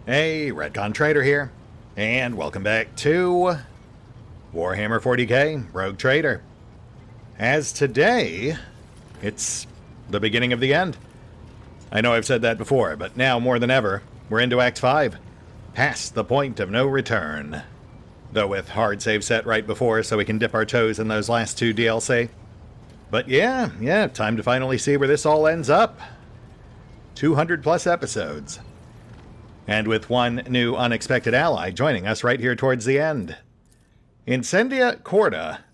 Hey, RetconRaider here, and welcome back to Warhammer 40k Rogue Trader. As today, it's the beginning of the end. I know I've said that before, but now more than ever, we're into Act 5, past the point of no return. Though with hard save set right before, so we can dip our toes in those last two DLC. But yeah, time to finally see where this all ends up. 200 plus episodes. And with one new unexpected ally joining us right here towards the end. Incendia Corda.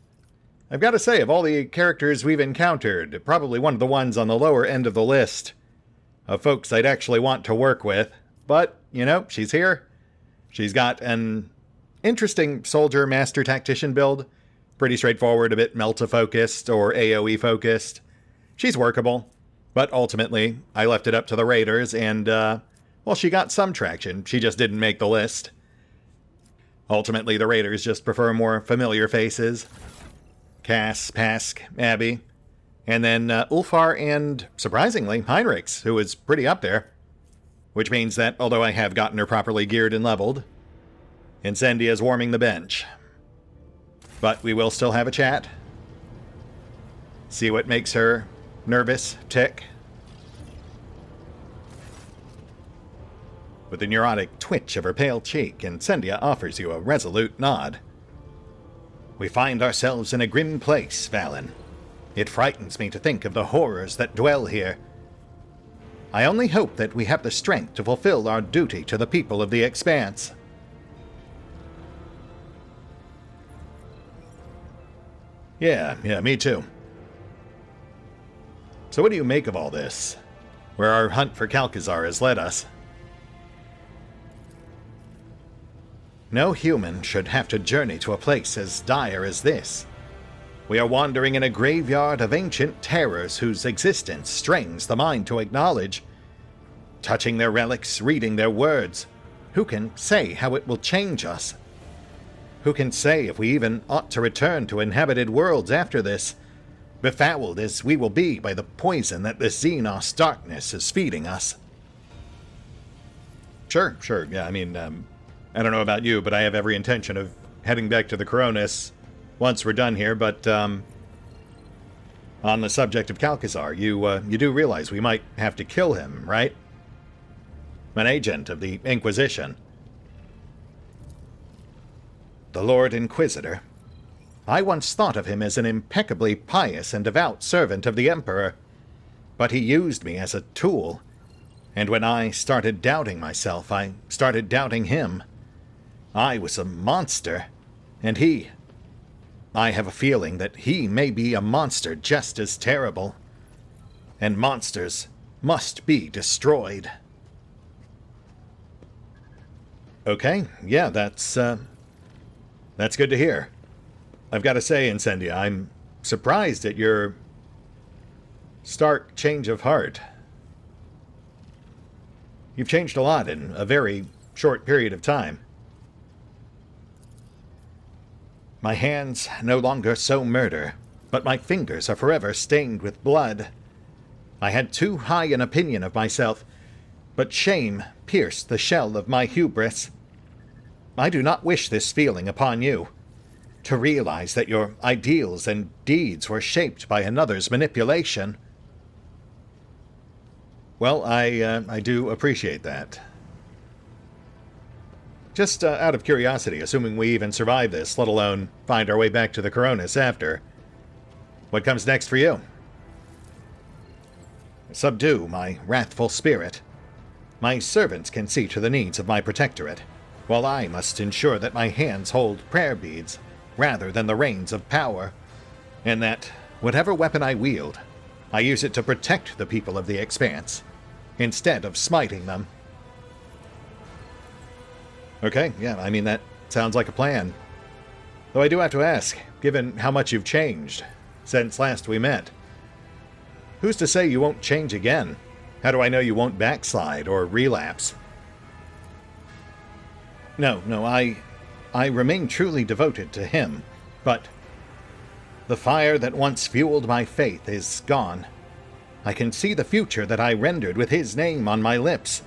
I've got to say, of all the characters we've encountered, probably one of the ones on the lower end of the list of folks I'd actually want to work with. But, you know, she's here. She's got an interesting soldier master tactician build. Pretty straightforward, a bit Melta-focused or AoE-focused. She's workable, but ultimately, I left it up to the raiders, and, well, she got some traction. She just didn't make the list. Ultimately, the raiders just prefer more familiar faces. Cass, Pask, Abby, and then Ulfar and, surprisingly, Heinrichs, who was pretty up there. Which means that, although I have gotten her properly geared and leveled, Incendia's warming the bench. But we will still have a chat. See what makes her nervous, tick. With a neurotic twitch of her pale cheek, Incendia offers you a resolute nod. We find ourselves in a grim place, Valin. It frightens me to think of the horrors that dwell here. I only hope that we have the strength to fulfill our duty to the people of the Expanse. Yeah, me too. So what do you make of all this? Where our hunt for Kalkazar has led us? No human should have to journey to a place as dire as this. We are wandering in a graveyard of ancient terrors whose existence strains the mind to acknowledge. Touching their relics, reading their words, who can say how it will change us? Who can say if we even ought to return to inhabited worlds after this, befouled as we will be by the poison that the Xenos darkness is feeding us? Sure, yeah, I mean, I don't know about you, but I have every intention of heading back to the Coronis once we're done here, but, on the subject of Kalkazar, you do realize we might have to kill him, right? An agent of the Inquisition. The Lord Inquisitor. I once thought of him as an impeccably pious and devout servant of the Emperor, but he used me as a tool, and when I started doubting myself, I started doubting him. I was a monster, and I have a feeling that he may be a monster just as terrible, and monsters must be destroyed. Okay, yeah, that's good to hear. I've got to say, Incendia, I'm surprised at your stark change of heart. You've changed a lot in a very short period of time. My hands no longer sow murder, but my fingers are forever stained with blood. I had too high an opinion of myself, but shame pierced the shell of my hubris. I do not wish this feeling upon you. To realize that your ideals and deeds were shaped by another's manipulation. Well, I do appreciate that. Just out of curiosity, assuming we even survive this, let alone find our way back to the Coronis after, what comes next for you? Subdue my wrathful spirit. My servants can see to the needs of my protectorate, while I must ensure that my hands hold prayer beads rather than the reins of power, and that, whatever weapon I wield, I use it to protect the people of the Expanse, instead of smiting them. Okay, yeah, I mean, that sounds like a plan. Though I do have to ask, given how much you've changed since last we met, who's to say you won't change again? How do I know you won't backslide or relapse? No, I remain truly devoted to him, but the fire that once fueled my faith is gone. I can see the future that I rendered with his name on my lips,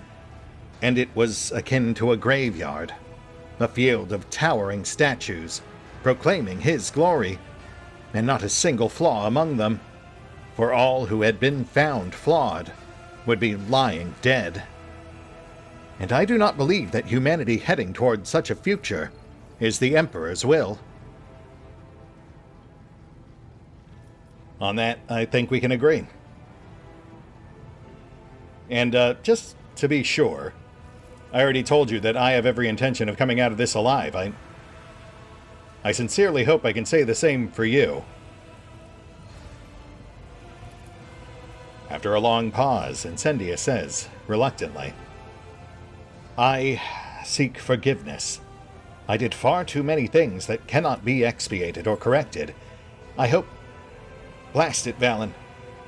and it was akin to a graveyard, a field of towering statues, proclaiming his glory, and not a single flaw among them, for all who had been found flawed would be lying dead. And I do not believe that humanity heading toward such a future is the Emperor's will. On that, I think we can agree. And just to be sure, I already told you that I have every intention of coming out of this alive. I sincerely hope I can say the same for you. After a long pause, Incendia says, reluctantly, I seek forgiveness. I did far too many things that cannot be expiated or corrected. I hope... Blast it, Valen.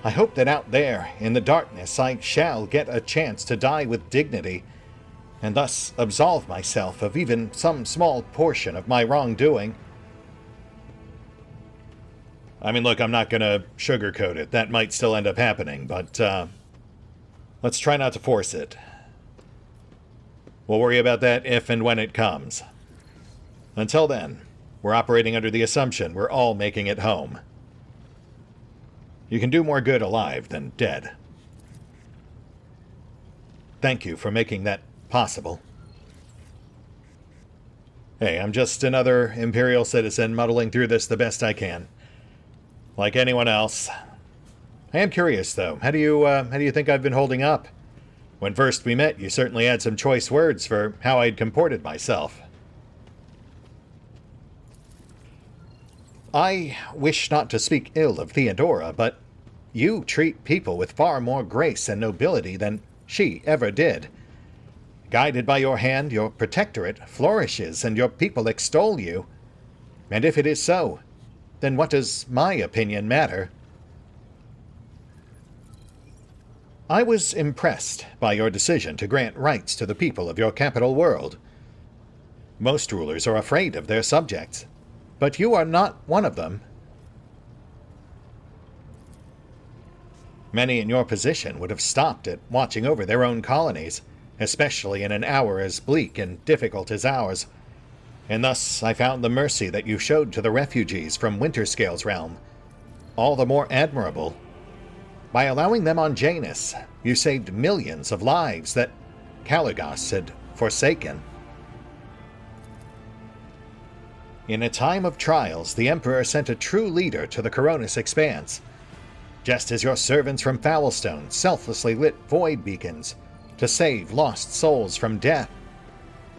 I hope that out there, in the darkness, I shall get a chance to die with dignity, and thus absolve myself of even some small portion of my wrongdoing. I mean, look, I'm not going to sugarcoat it. That might still end up happening, but let's try not to force it. We'll worry about that if and when it comes. Until then, we're operating under the assumption we're all making it home. You can do more good alive than dead. Thank you for making that possible. Hey, I'm just another Imperial citizen muddling through this the best I can. Like anyone else. I am curious, though. How do you think I've been holding up? When first we met, you certainly had some choice words for how I'd comported myself. I wish not to speak ill of Theodora, but you treat people with far more grace and nobility than she ever did. Guided by your hand, your protectorate flourishes, and your people extol you. And if it is so, then what does my opinion matter? I was impressed by your decision to grant rights to the people of your capital world. Most rulers are afraid of their subjects, but you are not one of them. Many in your position would have stopped at watching over their own colonies, especially in an hour as bleak and difficult as ours. And thus I found the mercy that you showed to the refugees from Winterscale's realm all the more admirable. By allowing them on Janus, you saved millions of lives that Caligos had forsaken. In a time of trials, the Emperor sent a true leader to the Coronis Expanse, just as your servants from Foulstone selflessly lit void beacons to save lost souls from death.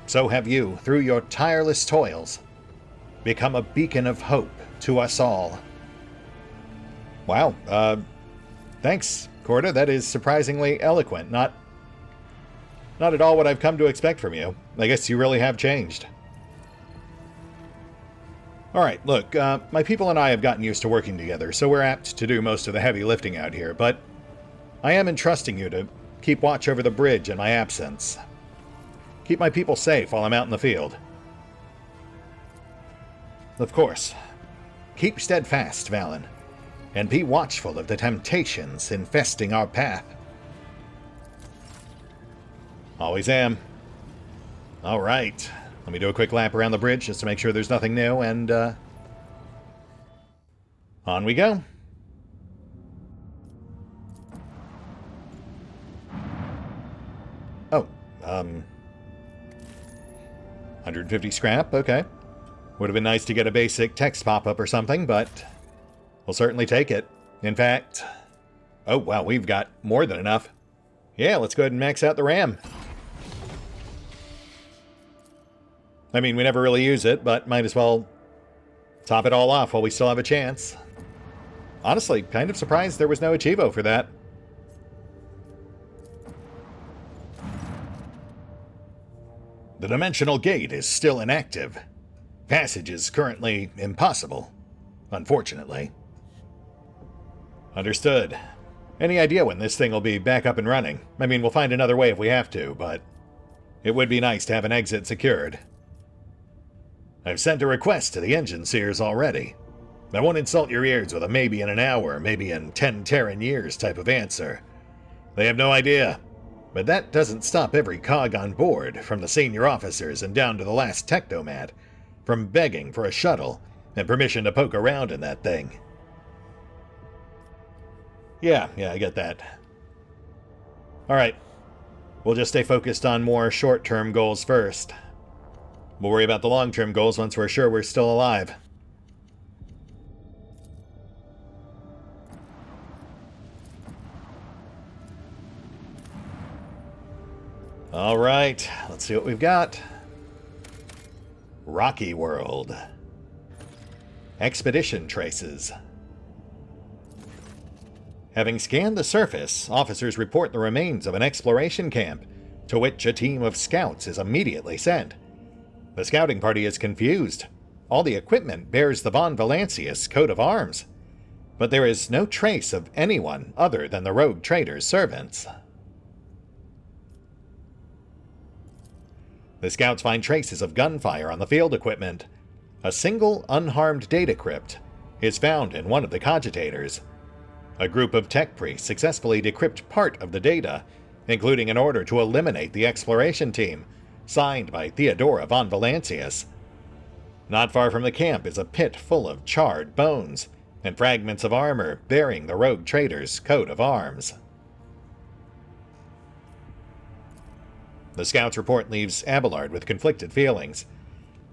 So have you, through your tireless toils, become a beacon of hope to us all. Wow, thanks, Corda. That is surprisingly eloquent. Not at all what I've come to expect from you. I guess you really have changed. Alright, look, my people and I have gotten used to working together, so we're apt to do most of the heavy lifting out here, but I am entrusting you to keep watch over the bridge in my absence. Keep my people safe while I'm out in the field. Of course, keep steadfast, Valen, and be watchful of the temptations infesting our path. Always am. All right. Let me do a quick lap around the bridge just to make sure there's nothing new, and on we go. Oh, 150 scrap, okay. Would have been nice to get a basic text pop-up or something, but we'll certainly take it. In fact, oh wow, we've got more than enough. Yeah, let's go ahead and max out the RAM. I mean, we never really use it, but might as well top it all off while we still have a chance. Honestly, kind of surprised there was no Achivo for that. The dimensional gate is still inactive. Passage is currently impossible, unfortunately. Understood. Any idea when this thing will be back up and running? I mean, we'll find another way if we have to, but it would be nice to have an exit secured. I've sent a request to the engine seers already. I won't insult your ears with a maybe in an hour, maybe in 10 Terran years type of answer. They have no idea. But that doesn't stop every cog on board, from the senior officers and down to the last technomat, from begging for a shuttle and permission to poke around in that thing. Yeah, I get that. Alright, we'll just stay focused on more short-term goals first. We'll worry about the long-term goals once we're sure we're still alive. Alright, let's see what we've got. Rocky World. Expedition traces. Having scanned the surface, officers report the remains of an exploration camp, to which a team of scouts is immediately sent. The scouting party is confused. All the equipment bears the von Valancius coat of arms, but there is no trace of anyone other than the rogue trader's servants. The scouts find traces of gunfire on the field equipment. A single unharmed data crypt is found in one of the cogitators. A group of tech priests successfully decrypt part of the data, including an order to eliminate the exploration team, signed by Theodora von Valancius. Not far from the camp is a pit full of charred bones and fragments of armor bearing the rogue trader's coat of arms. The scout's report leaves Abelard with conflicted feelings.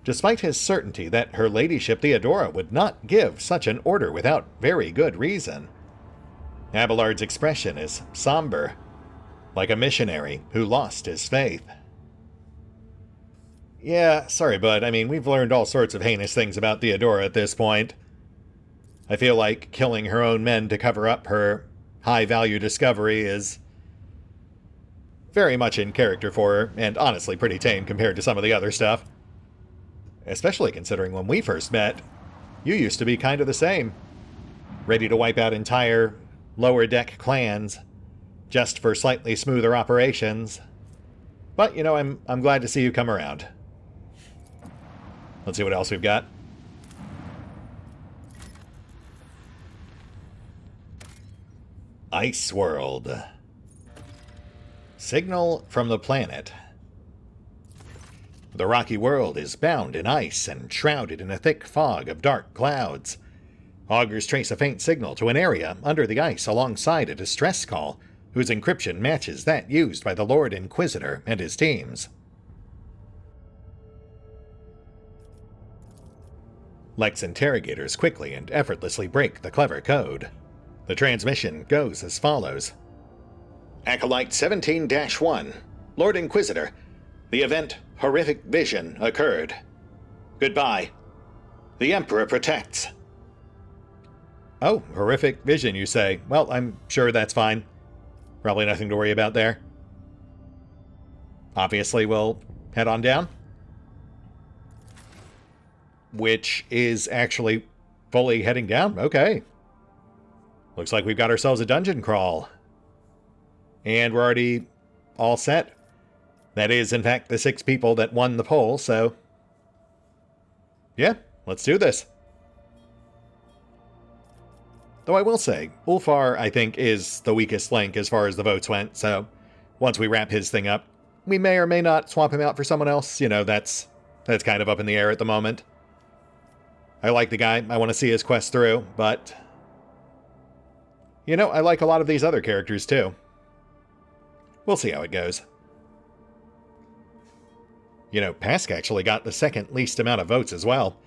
Despite his certainty that her ladyship Theodora would not give such an order without very good reason, Abelard's expression is somber, like a missionary who lost his faith. Yeah, sorry, bud. I mean, we've learned all sorts of heinous things about Theodora at this point. I feel like killing her own men to cover up her high-value discovery is very much in character for her, and honestly pretty tame compared to some of the other stuff. Especially considering when we first met, you used to be kind of the same. Ready to wipe out entire lower deck clans, just for slightly smoother operations. But, you know, I'm glad to see you come around. Let's see what else we've got. Ice World. Signal from the planet. The rocky world is bound in ice and shrouded in a thick fog of dark clouds. Augurs trace a faint signal to an area under the ice alongside a distress call, whose encryption matches that used by the Lord Inquisitor and his teams. Lex interrogators quickly and effortlessly break the clever code. The transmission goes as follows. Acolyte 17-1, Lord Inquisitor, the event Horrific Vision occurred. Goodbye. The Emperor protects. Oh, Horrific Vision, you say? Well, I'm sure that's fine. Probably nothing to worry about there. Obviously, we'll head on down. Which is actually fully heading down. Okay. Looks like we've got ourselves a dungeon crawl. And we're already all set. That is, in fact, the 6 people that won the poll, so yeah, let's do this. Though I will say, Ulfar, I think, is the weakest link as far as the votes went, so once we wrap his thing up, we may or may not swap him out for someone else. You know, that's kind of up in the air at the moment. I like the guy, I want to see his quest through, but you know, I like a lot of these other characters too. We'll see how it goes. You know, Pask actually got the second least amount of votes as well.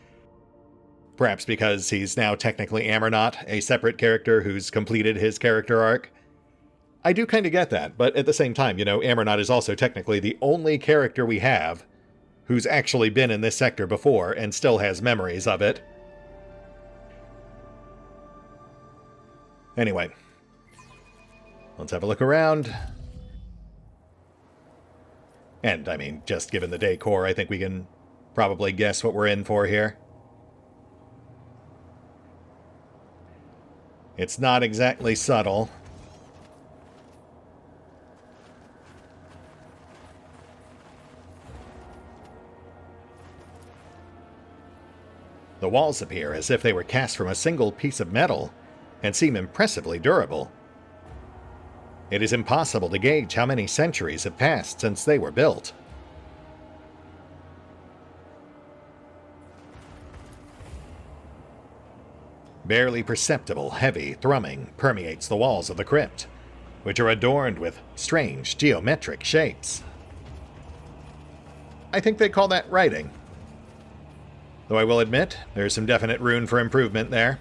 Perhaps because he's now technically Amernot, a separate character who's completed his character arc. I do kind of get that, but at the same time, you know, Amernot is also technically the only character we have who's actually been in this sector before and still has memories of it. Anyway, let's have a look around. And, I mean, just given the decor, I think we can probably guess what we're in for here. It's not exactly subtle. The walls appear as if they were cast from a single piece of metal, and seem impressively durable. It is impossible to gauge how many centuries have passed since they were built. Barely perceptible, heavy thrumming permeates the walls of the crypt, which are adorned with strange geometric shapes. I think they call that writing. Though I will admit, there's some definite room for improvement there.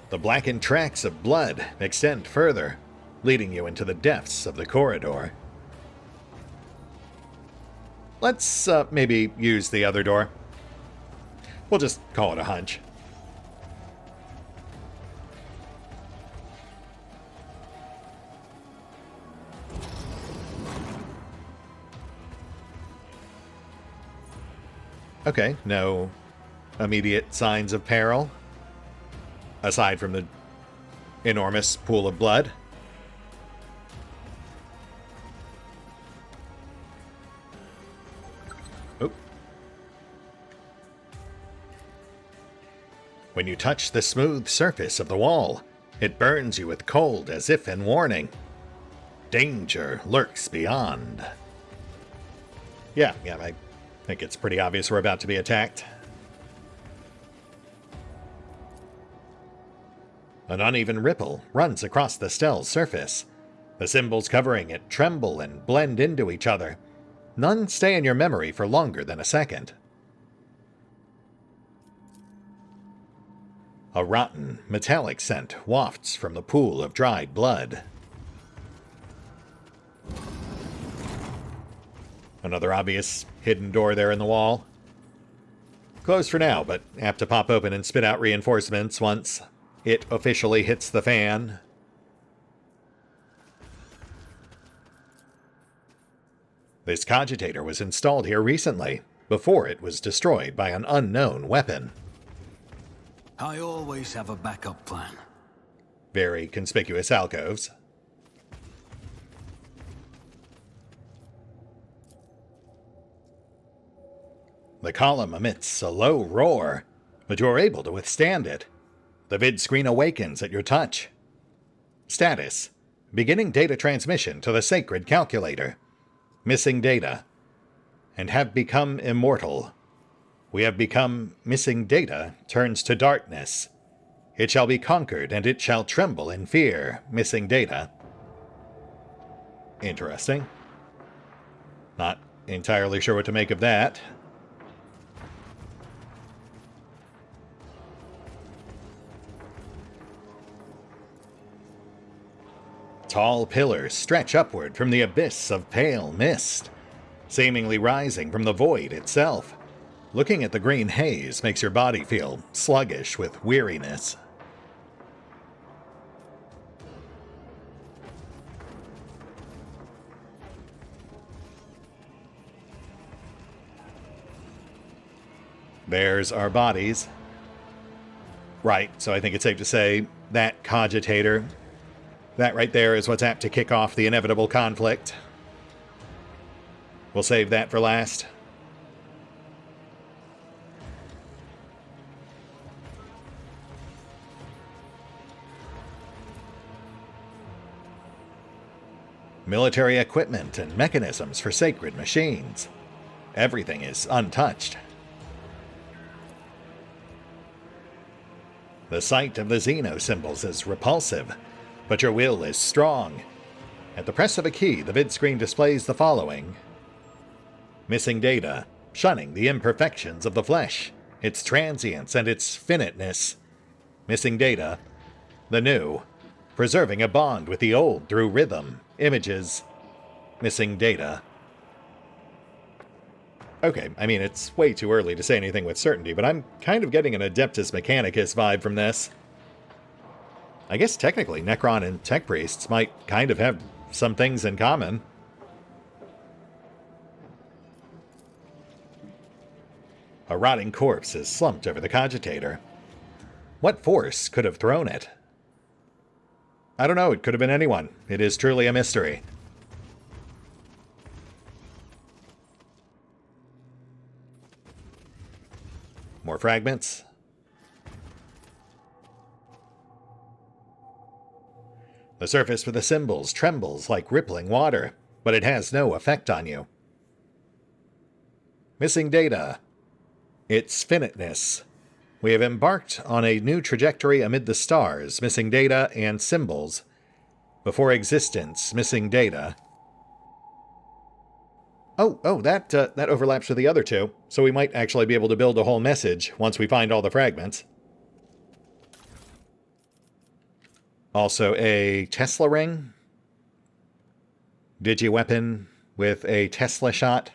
The blackened tracks of blood extend further, leading you into the depths of the corridor. Let's maybe use the other door. We'll just call it a hunch. Okay, no immediate signs of peril, aside from the enormous pool of blood. Oh. When you touch the smooth surface of the wall, it burns you with cold as if in warning. Danger lurks beyond. Yeah, I think it's pretty obvious we're about to be attacked. An uneven ripple runs across the stell's surface. The symbols covering it tremble and blend into each other. None stay in your memory for longer than a second. A rotten, metallic scent wafts from the pool of dried blood. Another obvious hidden door there in the wall. Closed for now, but apt to pop open and spit out reinforcements once it officially hits the fan. This cogitator was installed here recently, before it was destroyed by an unknown weapon. I always have a backup plan. Very conspicuous alcoves. The column emits a low roar, but you're able to withstand it. The vid screen awakens at your touch. Status: beginning data transmission to the sacred calculator. Missing data. And have become immortal. We have become missing data turns to darkness. It shall be conquered and it shall tremble in fear. Missing data. Interesting. Not entirely sure what to make of that. Tall pillars stretch upward from the abyss of pale mist, seemingly rising from the void itself. Looking at the green haze makes your body feel sluggish with weariness. There's our bodies. Right, so I think it's safe to say that cogitator, that right there is what's apt to kick off the inevitable conflict. We'll save that for last. Military equipment and mechanisms for sacred machines. Everything is untouched. The sight of the Xeno symbols is repulsive, but your will is strong. At the press of a key, the vid screen displays the following. Missing data, shunning the imperfections of the flesh, its transience and its finiteness. Missing data, the new, preserving a bond with the old through rhythm, images. Missing data. Okay, I mean, it's way too early to say anything with certainty, but I'm kind of getting an Adeptus Mechanicus vibe from this. I guess technically Necron and Tech Priests might kind of have some things in common. A rotting corpse is slumped over the cogitator. What force could have thrown it? I don't know, it could have been anyone. It is truly a mystery. More fragments. The The surface with the symbols trembles like rippling water, but it has no effect on you. Missing data. Its finiteness. We have embarked on a new trajectory amid the stars, missing data and symbols. Before existence, missing data. Oh, that overlaps with the other two, so we might actually be able to build a whole message once we find all the fragments. Also a Tesla ring. Digi-weapon with a Tesla shot.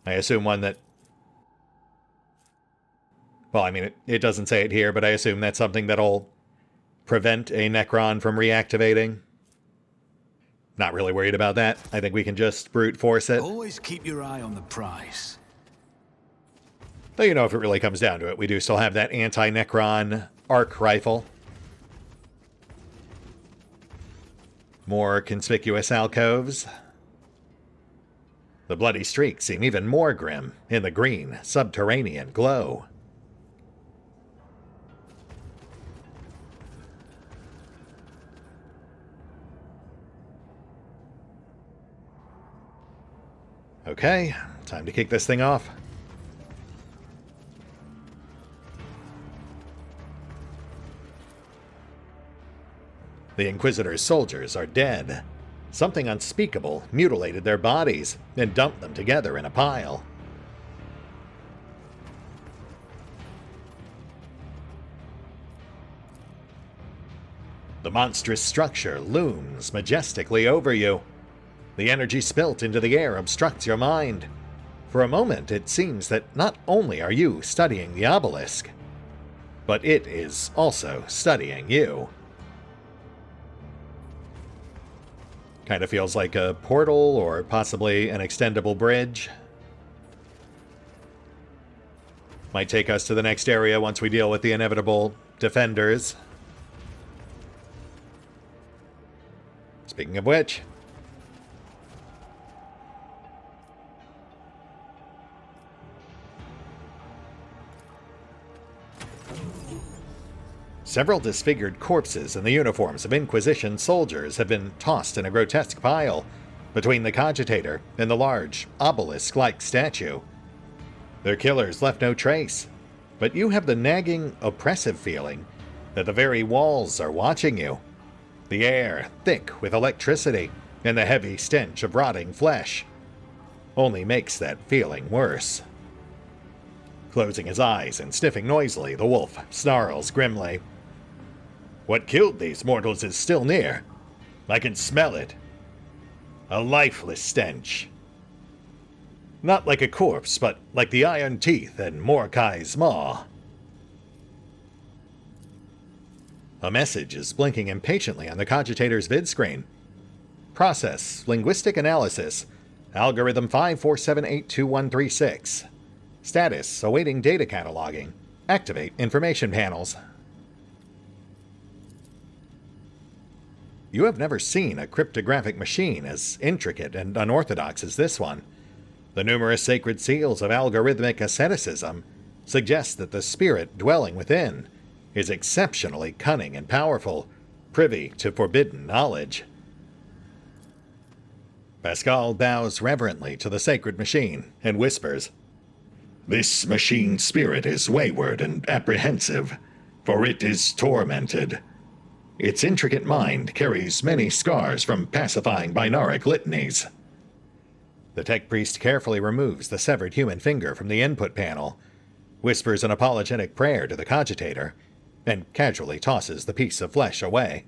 I assume one that... Well, I mean, it doesn't say it here, but I assume that's something that'll prevent a Necron from reactivating. Not really worried about that. I think we can just brute force it. Always keep your eye on the prize. Though, you know, if it really comes down to it, we do still have that anti-Necron arc rifle. More conspicuous alcoves. The bloody streaks seem even more grim in the green, subterranean glow. Okay, time to kick this thing off. The Inquisitor's soldiers are dead. Something unspeakable mutilated their bodies and dumped them together in a pile. The monstrous structure looms majestically over you. The energy spilt into the air obstructs your mind. For a moment, it seems that not only are you studying the obelisk, but it is also studying you. Kind of feels like a portal or possibly an extendable bridge. Might take us to the next area once we deal with the inevitable defenders. Speaking of which... Several disfigured corpses in the uniforms of Inquisition soldiers have been tossed in a grotesque pile between the cogitator and the large, obelisk-like statue. Their killers left no trace, but you have the nagging, oppressive feeling that the very walls are watching you. The air thick with electricity and the heavy stench of rotting flesh only makes that feeling worse. Closing his eyes and sniffing noisily, the wolf snarls grimly. What killed these mortals is still near. I can smell it. A lifeless stench. Not like a corpse, but like the iron teeth and Mordecai's maw. A message is blinking impatiently on the cogitator's vid screen. Process, linguistic analysis, algorithm 547821336. Status, awaiting data cataloging. Activate information panels. You have never seen a cryptographic machine as intricate and unorthodox as this one. The numerous sacred seals of algorithmic asceticism suggest that the spirit dwelling within is exceptionally cunning and powerful, privy to forbidden knowledge. Pascal bows reverently to the sacred machine and whispers, This machine spirit is wayward and apprehensive, for it is tormented. Its intricate mind carries many scars from pacifying binaric litanies. The tech priest carefully removes the severed human finger from the input panel, whispers an apologetic prayer to the cogitator, and casually tosses the piece of flesh away.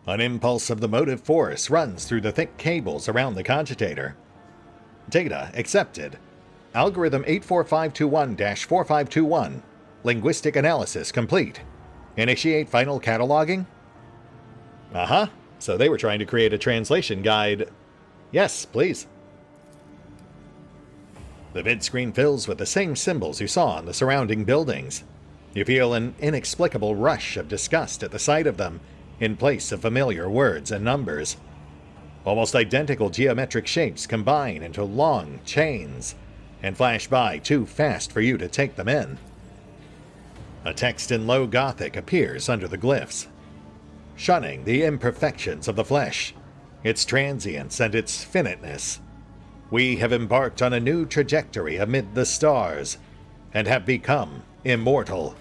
An impulse of the motive force runs through the thick cables around the cogitator. Data accepted. Algorithm 84521-4521. Linguistic analysis complete. Initiate final cataloging? Uh-huh. So they were trying to create a translation guide. Yes, please. The vid screen fills with the same symbols you saw in the surrounding buildings. You feel an inexplicable rush of disgust at the sight of them, in place of familiar words and numbers. Almost identical geometric shapes combine into long chains and flash by too fast for you to take them in. A text in Low Gothic appears under the glyphs. Shunning the imperfections of the flesh, its transience and its finiteness, we have embarked on a new trajectory amid the stars, and have become immortal.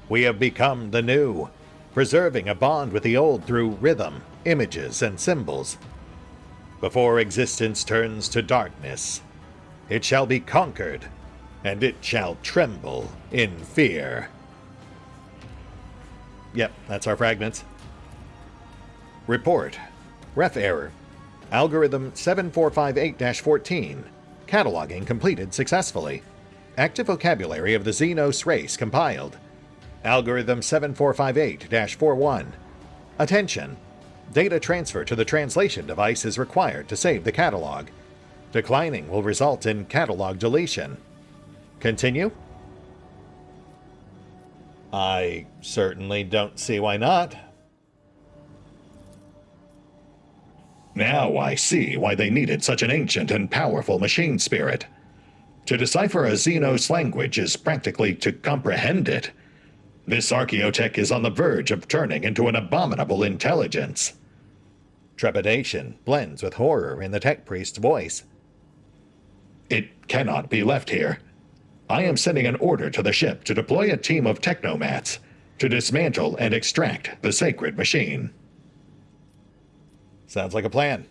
We have become the new, preserving a bond with the old through rhythm, images, and symbols. Before existence turns to darkness, it shall be conquered, and it shall tremble in fear. Yep, that's our fragments. Report. Ref error. Algorithm 7458-14. Cataloging completed successfully. Active vocabulary of the Xenos race compiled. Algorithm 7458-41. Attention. Data transfer to the translation device is required to save the catalog. Declining will result in catalog deletion. Continue? I certainly don't see why not. Now I see why they needed such an ancient and powerful machine spirit. To decipher a Xenos language is practically to comprehend it. This archaeotech is on the verge of turning into an abominable intelligence. Trepidation blends with horror in the tech priest's voice. It cannot be left here. I am sending an order to the ship to deploy a team of technomats to dismantle and extract the sacred machine. Sounds like a plan.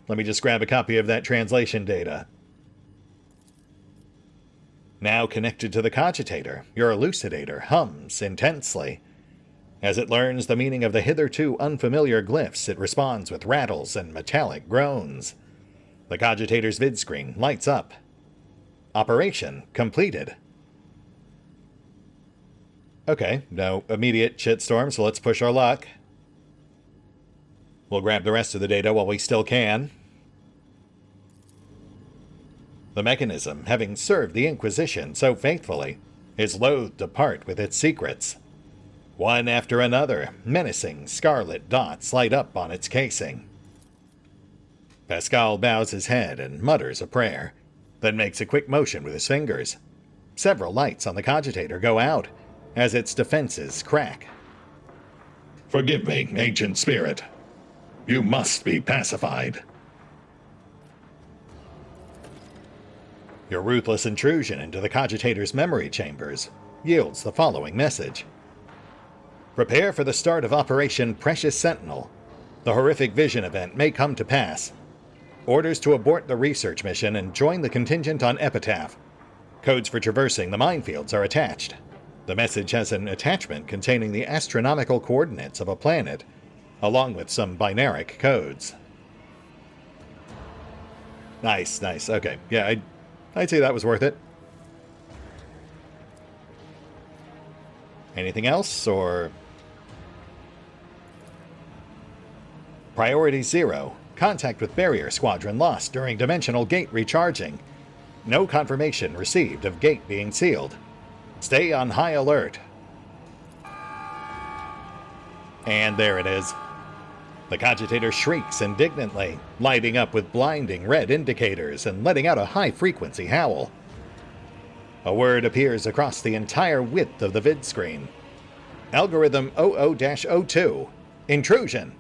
Let me just grab a copy of that translation data. Now connected to the cogitator, your elucidator hums intensely. As it learns the meaning of the hitherto unfamiliar glyphs, it responds with rattles and metallic groans. The cogitator's vid screen lights up. Operation completed. Okay, no immediate shitstorm, so let's push our luck. We'll grab the rest of the data while we still can. The mechanism, having served the Inquisition so faithfully, is loath to part with its secrets. One after another, menacing scarlet dots light up on its casing. Pascal bows his head and mutters a prayer, then makes a quick motion with his fingers. Several lights on the cogitator go out as its defenses crack. Forgive me, ancient spirit. You must be pacified. Your ruthless intrusion into the cogitator's memory chambers yields the following message. Prepare for the start of Operation Precious Sentinel. The horrific vision event may come to pass. Orders to abort the research mission and join the contingent on Epitaph. Codes for traversing the minefields are attached. The message has an attachment containing the astronomical coordinates of a planet, along with some binaric codes. Nice, nice. Okay, yeah, I'd say that was worth it. Anything else, or... Priority 0. Contact with Barrier Squadron lost during Dimensional Gate recharging. No confirmation received of gate being sealed. Stay on high alert. And there it is. The cogitator shrieks indignantly, lighting up with blinding red indicators and letting out a high-frequency howl. A word appears across the entire width of the vid screen. Algorithm 00-02. Intrusion.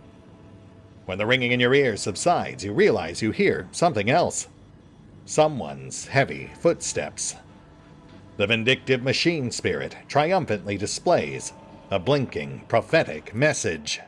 When the ringing in your ears subsides, you realize you hear something else. Someone's heavy footsteps. The vindictive machine spirit triumphantly displays a blinking prophetic message.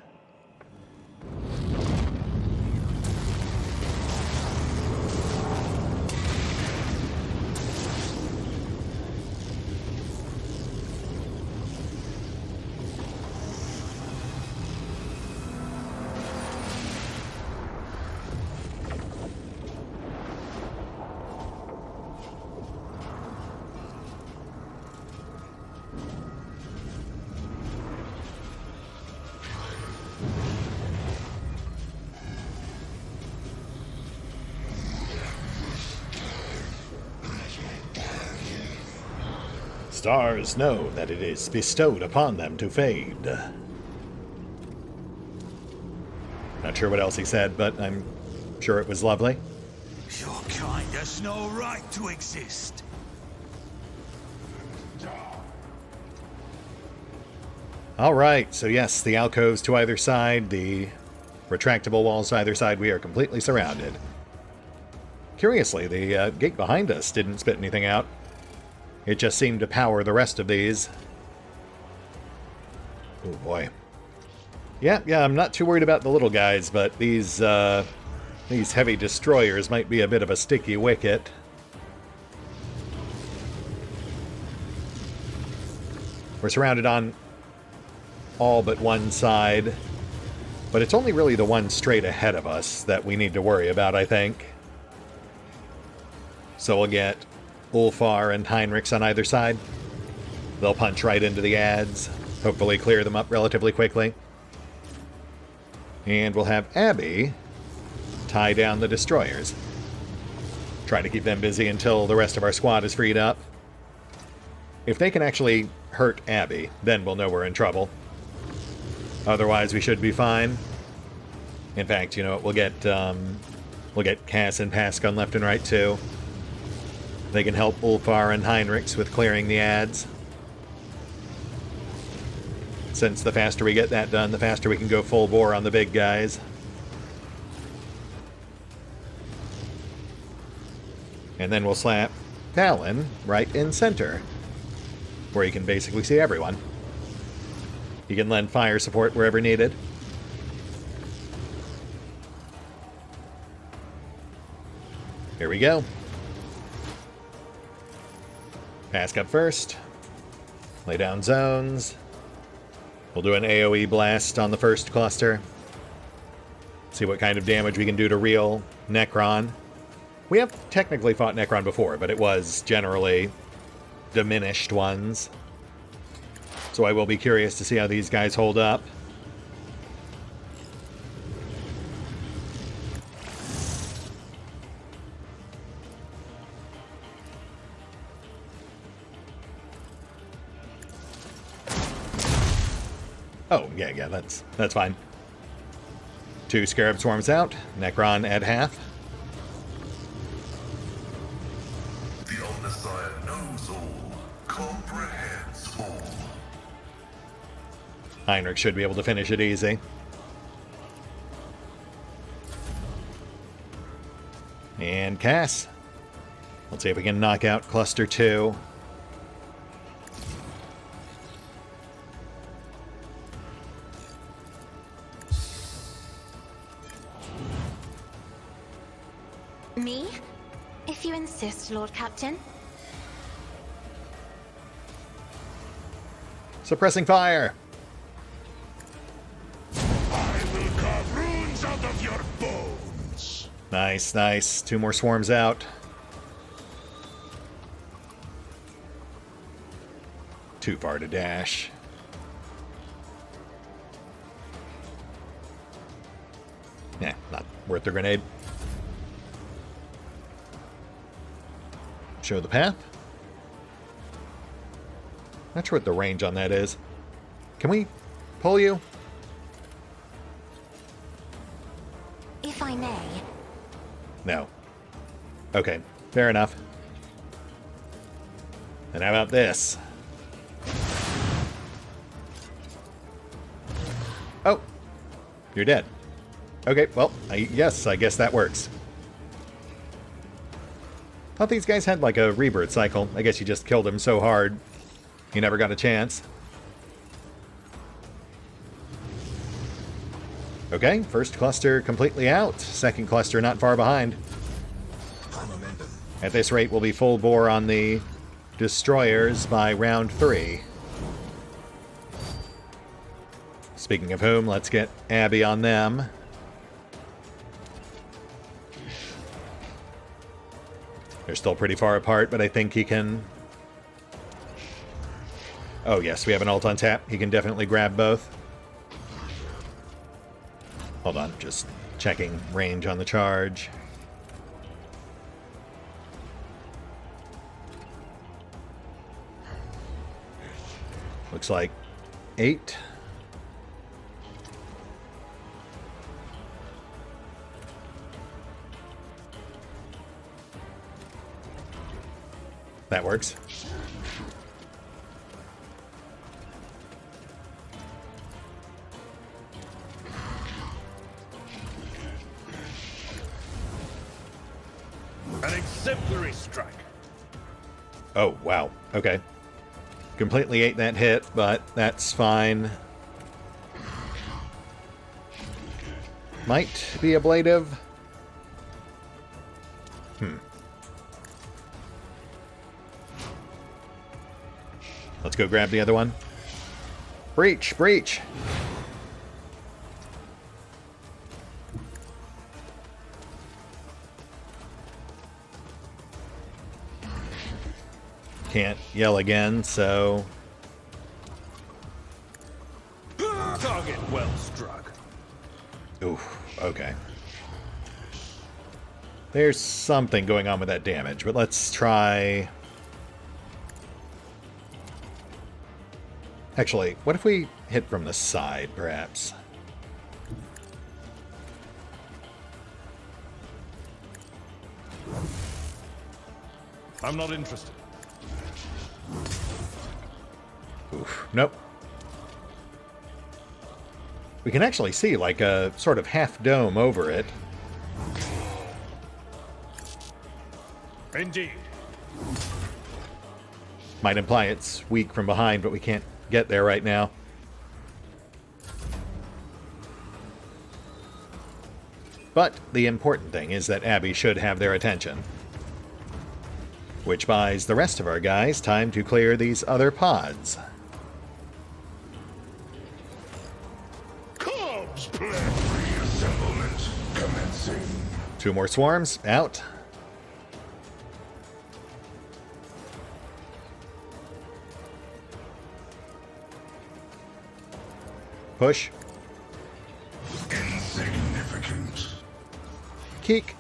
Stars know that it is bestowed upon them to fade. Not sure what else he said, but I'm sure it was lovely. Your kind has no right to exist. All right, so yes, the alcoves to either side, the retractable walls to either side, we are completely surrounded. Curiously, the gate behind us didn't spit anything out. It just seemed to power the rest of these. Oh boy. Yeah, I'm not too worried about the little guys, but these heavy destroyers might be a bit of a sticky wicket. We're surrounded on all but one side, but it's only really the one straight ahead of us that we need to worry about, I think. So we'll get Ulfar and Heinrichs on either side. They'll punch right into the ads, hopefully clear them up relatively quickly. And we'll have Abby tie down the destroyers. Try to keep them busy until the rest of our squad is freed up. If they can actually hurt Abby, then we'll know we're in trouble. Otherwise, we should be fine. In fact, you know what? We'll get Cass and Pascon left and right too. They can help Ulfar and Heinrichs with clearing the ads. Since the faster we get that done, the faster we can go full bore on the big guys. And then we'll slap Talon right in center, where you can basically see everyone. You can lend fire support wherever needed. Here we go. Pass up first. Lay down zones. We'll do an AoE blast on the first cluster. See what kind of damage we can do to real Necron. We have technically fought Necron before, but it was generally diminished ones. So I will be curious to see how these guys hold up. Oh, yeah, that's fine. 2 Scarab Swarms out. Necron at half. The Omnissiah knows all, comprehends all. Heinrich should be able to finish it easy. And Cass. Let's see if we can knock out Cluster 2. Me? If you insist, Lord Captain. Suppressing fire! I will carve runes out of your bones. Nice. 2 more swarms out. Too far to dash. Yeah, not worth the grenade. Show the path. Not sure what the range on that is. Can we pull you? If I may. No. Okay, fair enough. And how about this? Oh, you're dead. Okay, well, I guess that works. Thought these guys had like a rebirth cycle. I guess you just killed him so hard, he never got a chance. Okay, first cluster completely out. Second cluster not far behind. At this rate, we'll be full bore on the destroyers by round 3. Speaking of whom, let's get Abby on them. They're still pretty far apart, but I think he can... Oh yes, we have an ult on tap. He can definitely grab both. Hold on, just checking range on the charge. Looks like 8. That works. Exemplary strike. Oh, wow. Okay. Completely ate that hit, but that's fine. Might be ablative. Let's go grab the other one. Breach! Breach! Can't yell again, so... Target well struck. Oof, okay. There's something going on with that damage, but let's try... Actually, what if we hit from the side, perhaps? I'm not interested. Oof, nope. We can actually see like a sort of half dome over it. Indeed. Might imply it's weak from behind, but we can't get there right now. But the important thing is that Abby should have their attention. Which buys the rest of our guys time to clear these other pods. Cubs play. Reassemblement commencing. 2 more swarms, out. Push. Insignificant. Keek.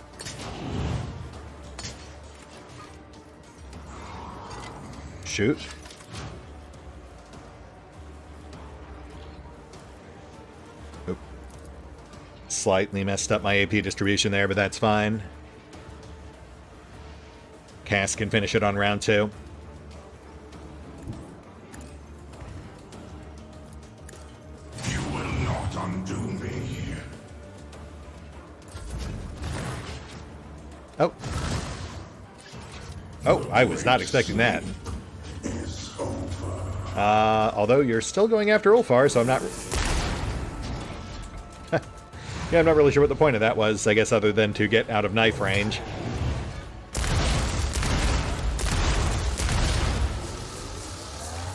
Shoot. Oop. Slightly messed up my AP distribution there, but that's fine. Cass can finish it on round 2. You will not undo me. Oh. Oh, I was not expecting that. Is over. Although you're still going after Ulfar, so I'm not... Yeah, I'm not really sure what the point of that was, I guess, other than to get out of knife range.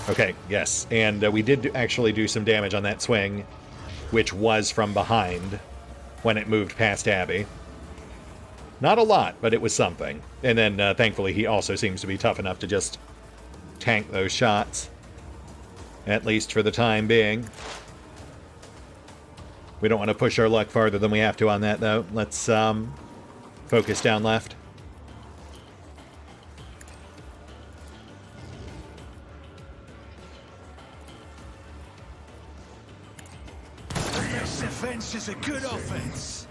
Okay, yes, and we did actually do some damage on that swing, which was from behind when it moved past Abby. Not a lot, but it was something. And then, thankfully, he also seems to be tough enough to just tank those shots. At least for the time being. We don't want to push our luck farther than we have to on that, though. Let's focus down left. This defense is a good offense.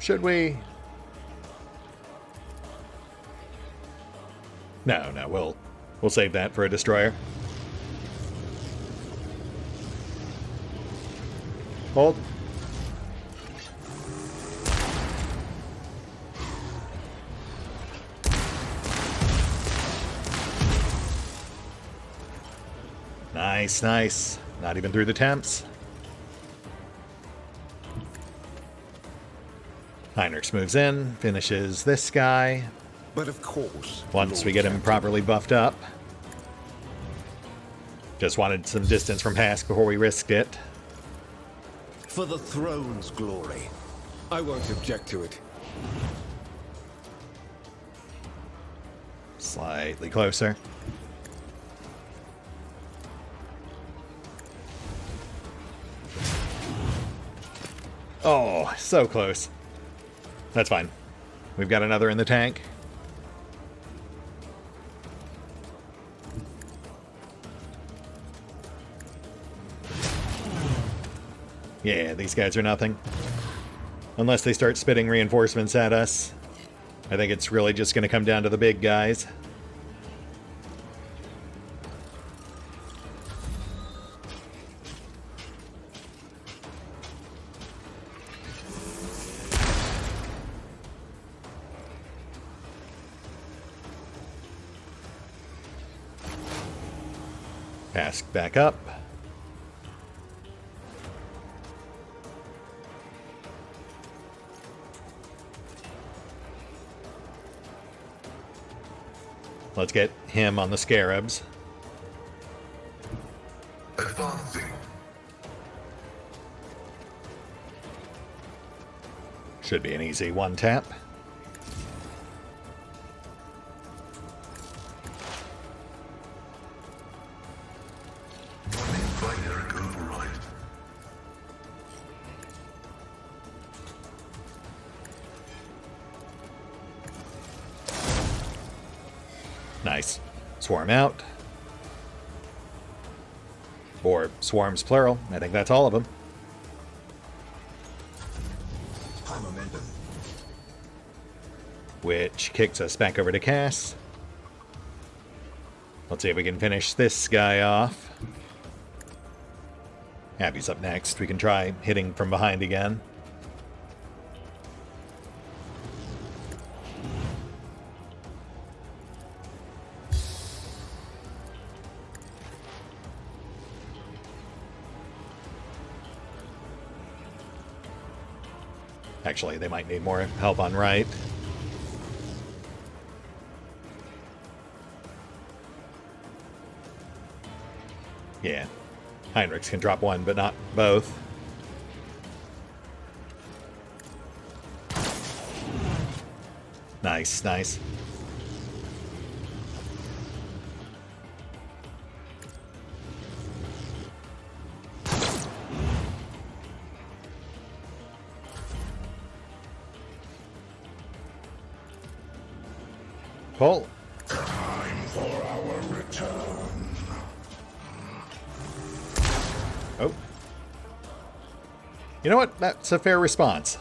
Should we? No, we'll save that for a destroyer. Hold. Nice, nice. Not even through the temps. Heinrichs moves in, finishes this guy. But of course. Once we get him properly buffed up. Just wanted some distance from Hask before we risked it. For the throne's glory. I won't object to it. Slightly closer. Oh, so close. That's fine. We've got another in the tank. Yeah, these guys are nothing. Unless they start spitting reinforcements at us. I think it's really just going to come down to the big guys. Pass back up. Let's get him on the scarabs. Advancing. Should be an easy one tap. Binary override. Nice. Swarm out. Or swarms plural. I think that's all of them. High momentum. Which kicks us back over to Cass. Let's see if we can finish this guy off. Abby's up next. We can try hitting from behind again. Actually, they might need more help on right. Yeah. Heinrichs can drop one, but not both. Nice, nice. Pull. Time for our return. Oh. You know what? That's a fair response.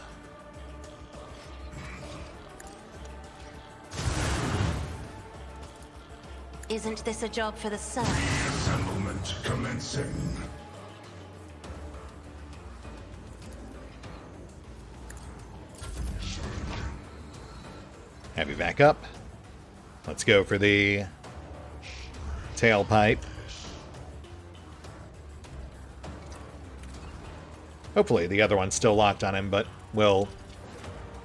Isn't this a job for the sun? Assemblement commencing. Have you back up. Let's go for the tailpipe. Hopefully the other one's still locked on him, but we'll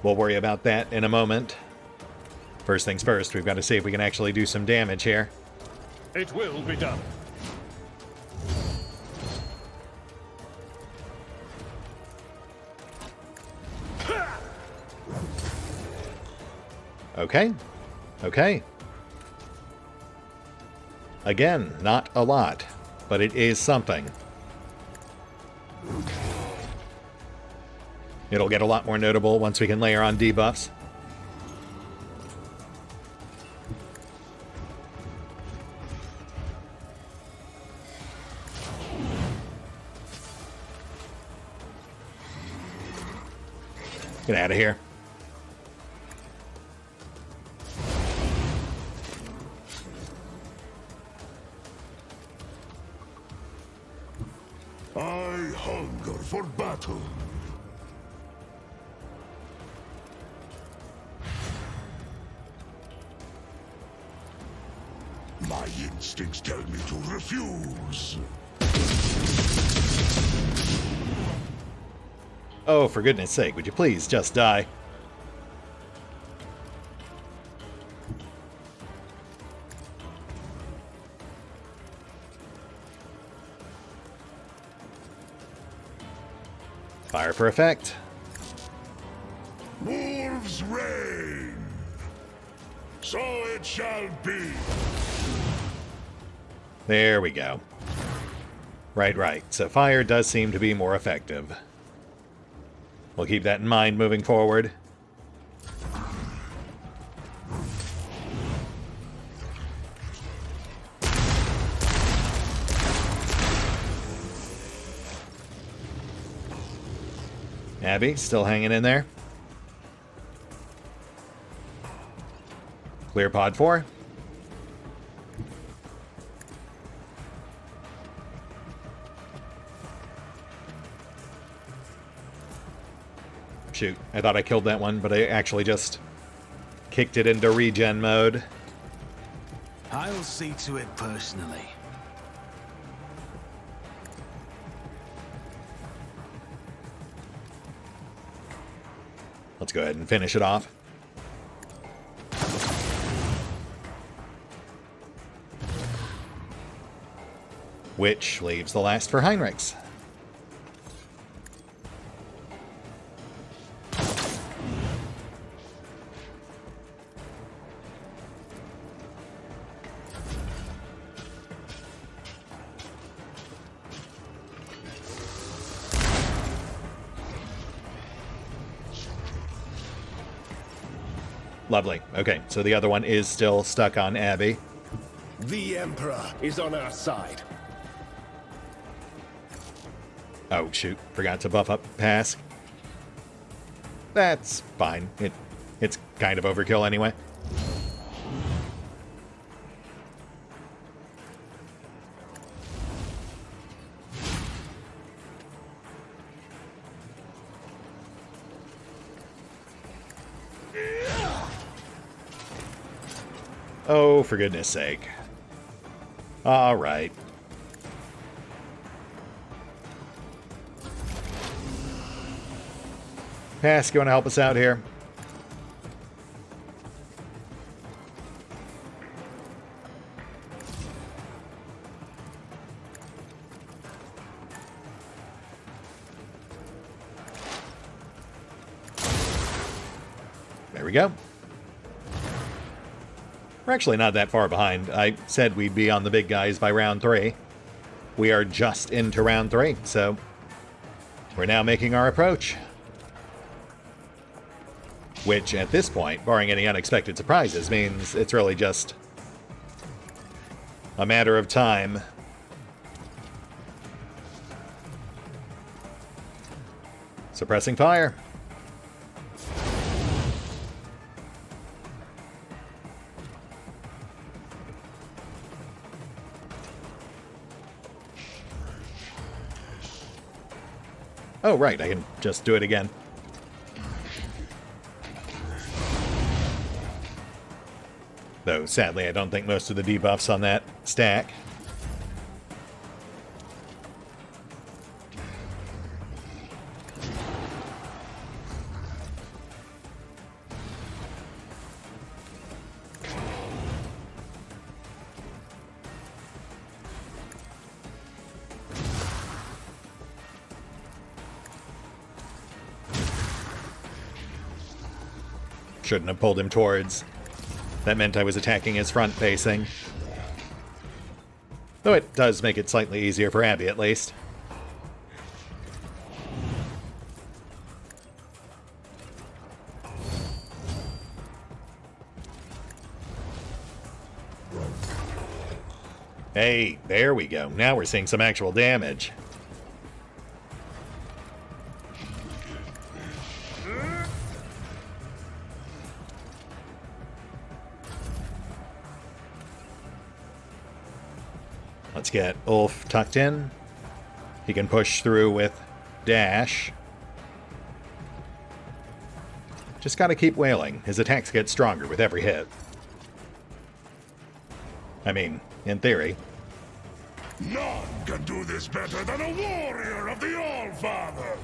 worry about that in a moment. First things first, we've got to see if we can actually do some damage here. It will be done. Okay. Okay. Again, not a lot, but it is something. It'll get a lot more notable once we can layer on debuffs. Get out of here. I hunger for battle. My instincts tell me to refuse. Oh, for goodness sake, would you please just die? Fire for effect. Wolves reign. So it shall be. There we go. Right. So fire does seem to be more effective. We'll keep that in mind moving forward. Abby, still hanging in there. Clear pod 4. Shoot, I thought I killed that one, but I actually just kicked it into regen mode. I'll see to it personally. Let's go ahead and finish it off. Which leaves the last for Heinrichs. Lovely. Okay, so the other one is still stuck on Abby. The Emperor is on our side. Oh, shoot. Forgot to buff up Pass. That's fine. It's kind of overkill anyway. Oh, for goodness sake. All right. Pass, you want to help us out here? There we go. We're actually not that far behind. I said we'd be on the big guys by round 3. We are just into round 3, so we're now making our approach. Which, at this point, barring any unexpected surprises, means it's really just a matter of time. Suppressing fire. Oh, right, I can just do it again. Though, sadly, I don't think most of the debuffs on that stack. Shouldn't have pulled him towards. That meant I was attacking his front facing. Though it does make it slightly easier for Abby, at least. Hey, there we go. Now we're seeing some actual damage. Let's get Ulf tucked in. He can push through with dash. Just gotta keep wailing. His attacks get stronger with every hit. I mean, in theory. None can do this better than a warrior of the All-Father!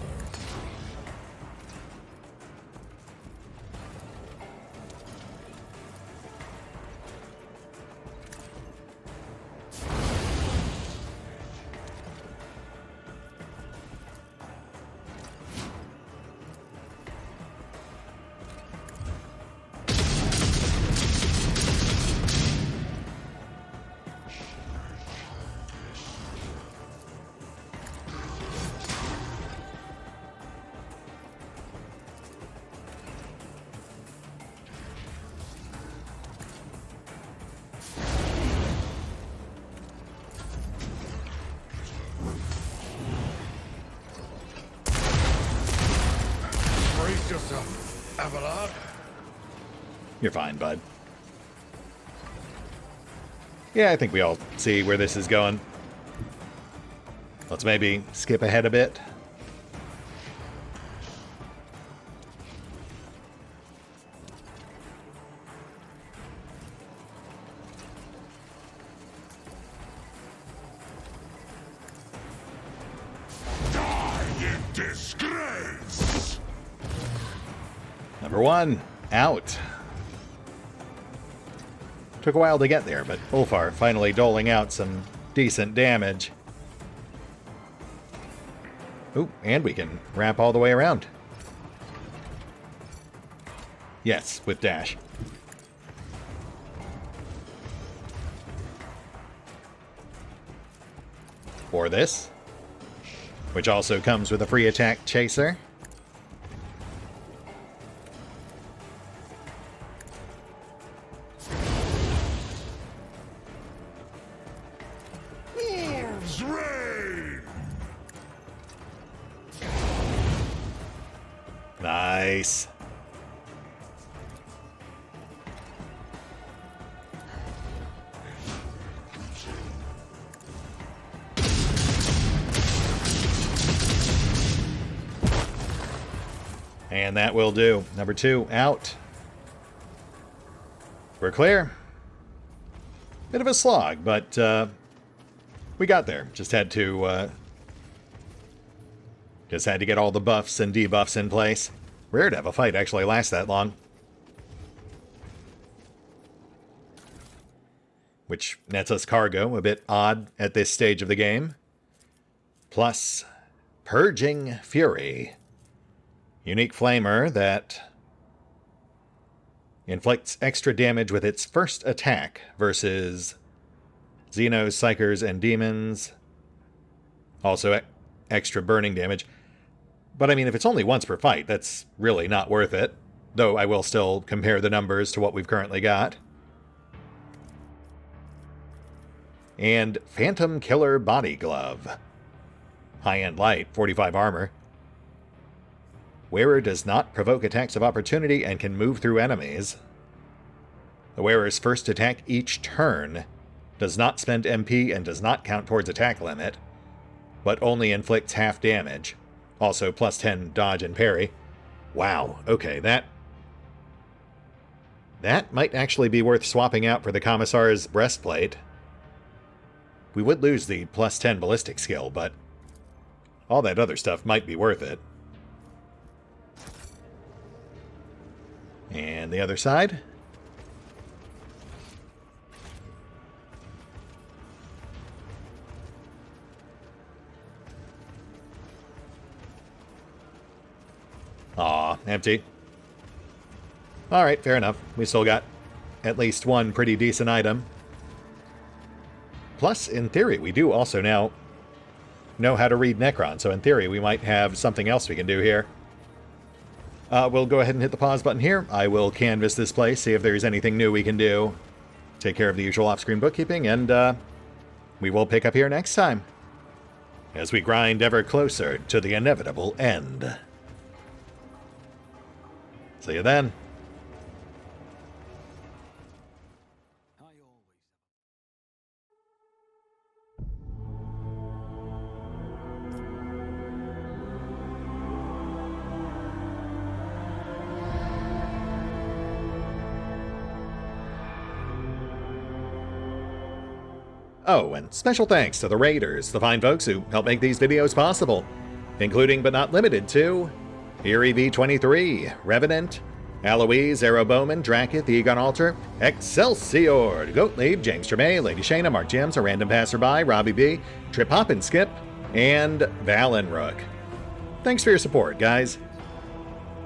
Abalos? You're fine, bud. Yeah, I think we all see where this is going. Let's maybe skip ahead a bit. Die in disgrace! Number 1, out. Took a while to get there, but Ulfar finally doling out some decent damage. Ooh, and we can wrap all the way around. Yes, with dash. Or this, which also comes with a free attack chaser. Wolves reign! Nice. And that will do. Number 2, out. We're clear. Bit of a slog, but we got there. Just had to get all the buffs and debuffs in place. Rare to have a fight actually last that long. Which nets us cargo, a bit odd at this stage of the game. Plus, Purging Fury. Unique flamer that inflicts extra damage with its first attack versus Xenos, Psychers, and Demons. Also extra burning damage. But I mean, if it's only once per fight, that's really not worth it. Though I will still compare the numbers to what we've currently got. And Phantom Killer Body Glove. High-end light, 45 armor. Wearer does not provoke attacks of opportunity and can move through enemies. The wearer's first attack each turn does not spend MP and does not count towards attack limit, but only inflicts half damage. Also plus 10 dodge and parry. Wow, okay, that might actually be worth swapping out for the Commissar's breastplate. We would lose the plus 10 ballistic skill, but all that other stuff might be worth it. And the other side. Aw, empty. Alright, fair enough. We still got at least one pretty decent item. Plus, in theory, we do also now know how to read Necron, so in theory we might have something else we can do here. We'll go ahead and hit the pause button here. I will canvas this place, see if there's anything new we can do. Take care of the usual off-screen bookkeeping, and we will pick up here next time as we grind ever closer to the inevitable end. See you then. Oh, and special thanks to the Raiders, the fine folks who help make these videos possible, including but not limited to Eerie V23, Revenant, Alois, Arrow Bowman, Drakiith, EgonAlter, Exsellsior, Gottlieb, James Trimmier, Lady Shayna, Mark Giemza, RandomPassrby, RobbyB, Triphoppenskip, and Valinrook. Thanks for your support, guys.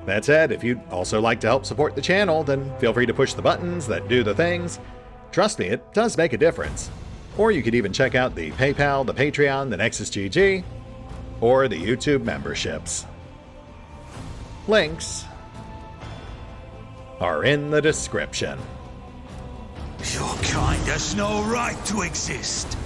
That said, if you'd also like to help support the channel, then feel free to push the buttons that do the things. Trust me, it does make a difference. Or you could even check out the PayPal, the Patreon, the Nexus GG, or the YouTube memberships. Links are in the description. Your kind has no right to exist.